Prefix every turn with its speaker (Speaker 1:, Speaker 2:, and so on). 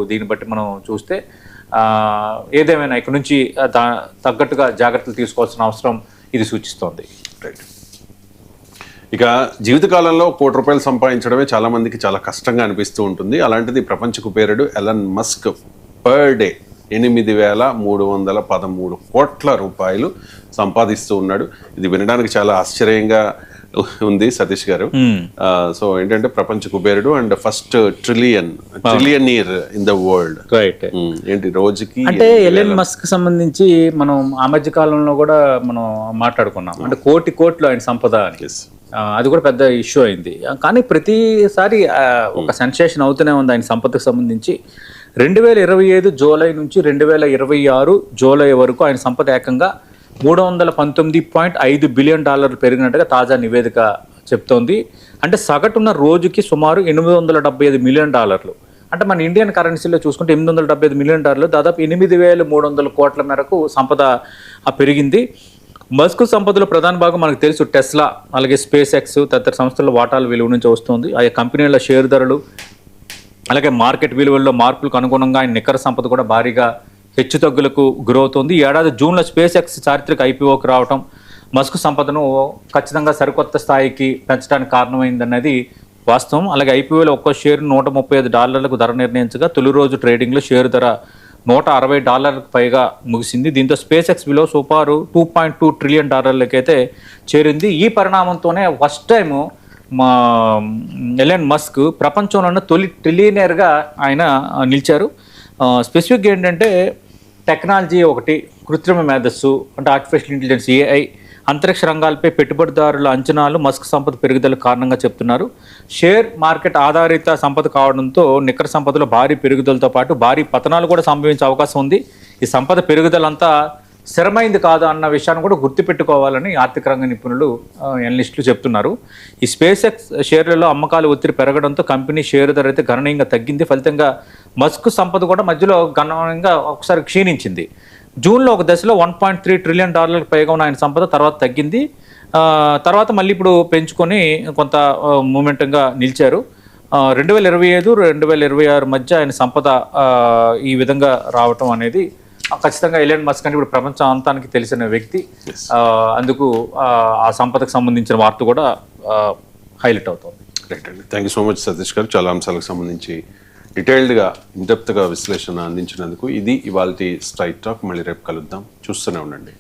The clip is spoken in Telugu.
Speaker 1: దీన్ని బట్టి మనం చూస్తే ఏదేమైనా ఇక్కడ నుంచి తగ్గట్టుగా జాగ్రత్తలు తీసుకోవాల్సిన అవసరం ఇది సూచిస్తోంది.
Speaker 2: రైట్. ఇక జీవితకాలంలో ₹1 సంపాదించడమే చాలా మందికి చాలా కష్టంగా అనిపిస్తూ ఉంటుంది. అలాంటిది ప్రపంచ కుబేరుడు ఎలన్ మస్క్ పర్ డే 8,313 కోట్ల రూపాయలు సంపాదిస్తూ ఉన్నాడు. ఇది వినడానికి చాలా ఆశ్చర్యంగా ఉంది సతీష్ గారు. సో ఏంటంటే ప్రపంచ కుబేరుడు and first trillionaire in the world.
Speaker 1: Right.
Speaker 2: ఏంటి రోజుకి
Speaker 1: అంటే ఎలన్ మస్క్ సంబంధించి మనం ఆ మధ్య కాలంలో కూడా మనం మాట్లాడుకున్నాం. అంటే కోట్లు ఆయన సంపద అని. అది కూడా పెద్ద ఇష్యూ అయింది. కానీ ప్రతిసారి ఒక సెన్సేషన్ అవుతూనే ఉంది ఆయన సంపదకు సంబంధించి. 2025 జూలై నుంచి 2026 జూలై వరకు ఆయన సంపద ఏకంగా $319.5 బిలియన్ పెరిగినట్టుగా తాజా నివేదిక చెప్తోంది. అంటే సగటున రోజుకి సుమారు $875 మిలియన్. అంటే మన ఇండియన్ కరెన్సీలో చూసుకుంటే $875 మిలియన్, దాదాపు 8,300 కోట్ల మేరకు సంపద పెరిగింది. మస్క్ సంపదలో ప్రధాన భాగం మనకు తెలుసు టెస్లా, అలాగే స్పేస్ ఎక్స్ తదితర సంస్థల వాటాల విలువ నుంచి వస్తుంది. ఆయా కంపెనీల షేర్ ధరలు అలాగే మార్కెట్ విలువల్లో మార్పులకు అనుగుణంగా ఆయన నికర సంపద కూడా భారీగా హెచ్చుతగ్గులకు గురవుతోంది. ఈ ఏడాది జూన్లో స్పేస్ ఎక్స్ చారిత్రక ఐపీఓకి రావడం మస్క్ సంపదను ఖచ్చితంగా సరికొత్త స్థాయికి పెంచడానికి కారణమైందన్నది వాస్తవం. అలాగే ఐపీఓలో ఒక్కో షేర్ $135 ధర నిర్ణయించగా తొలి రోజు ట్రేడింగ్లో షేర్ ధర $160 పైగా ముగిసింది. దీంతో స్పేస్ ఎక్స్ విలువ సుమారు $2.2 ట్రిలియన్ అయితే చేరింది. ఈ పరిణామంతోనే ఫస్ట్ టైము మా ఎలన్ మస్క్ ప్రపంచంలోనే తొలి ట్రిలియనర్గా ఆయన నిలిచారు. స్పెసిఫిక్గా ఏంటంటే టెక్నాలజీ ఒకటి, కృత్రిమ మేధస్సు అంటే ఆర్టిఫిషియల్ ఇంటెలిజెన్స్ AI, అంతరిక్ష రంగాలపై పెట్టుబడిదారుల అంచనాలు మస్క్ సంపద పెరుగుదల కారణంగా చెప్తున్నారు. షేర్ మార్కెట్ ఆధారిత సంపద కావడంతో నికర సంపదలో భారీ పెరుగుదలతో పాటు భారీ పతనాలు కూడా సంభవించే అవకాశం ఉంది. ఈ సంపద పెరుగుదలంతా స్థిరమైంది కాదు అన్న విషయాన్ని కూడా గుర్తుపెట్టుకోవాలని ఆర్థిక రంగ నిపుణులు ఎనలిస్టులు చెప్తున్నారు. ఈ స్పేస్ ఎక్స్ షేర్లలో అమ్మకాలు ఒత్తిడి పెరగడంతో కంపెనీ షేర్ ధర అయితే గణనీయంగా తగ్గింది. ఫలితంగా మస్క్ సంపద కూడా మధ్యలో గణనీయంగా ఒకసారి క్షీణించింది. జూన్లో ఒక దశలో $1.3 ట్రిలియన్ పైగా ఉన్న ఆయన సంపద తర్వాత తగ్గింది. తర్వాత మళ్ళీ ఇప్పుడు పెంచుకొని కొంత మూమెంటంగా నిలిచారు. 2025, 2026 మధ్య ఆయన సంపద ఈ విధంగా రావటం అనేది ఖచ్చితంగా ఎలన్ మస్క్ అంటే ఇప్పుడు ప్రపంచం అంతానికి తెలిసిన వ్యక్తి. అందుకు ఆ సంపదకు సంబంధించిన వార్త కూడా హైలైట్ అవుతుంది.
Speaker 2: రైట్ అండి. Thank you so much Satish గారు. చాలా అంశాలకు సంబంధించి డీటెయిల్డ్గా ఇండెప్త్గా విశ్లేషణ అందించినందుకు. ఇది ఇవాల్టి స్ట్రైట్ టాక్. మళ్ళీ రేపు కలుద్దాం. చూస్తూనే ఉండండి.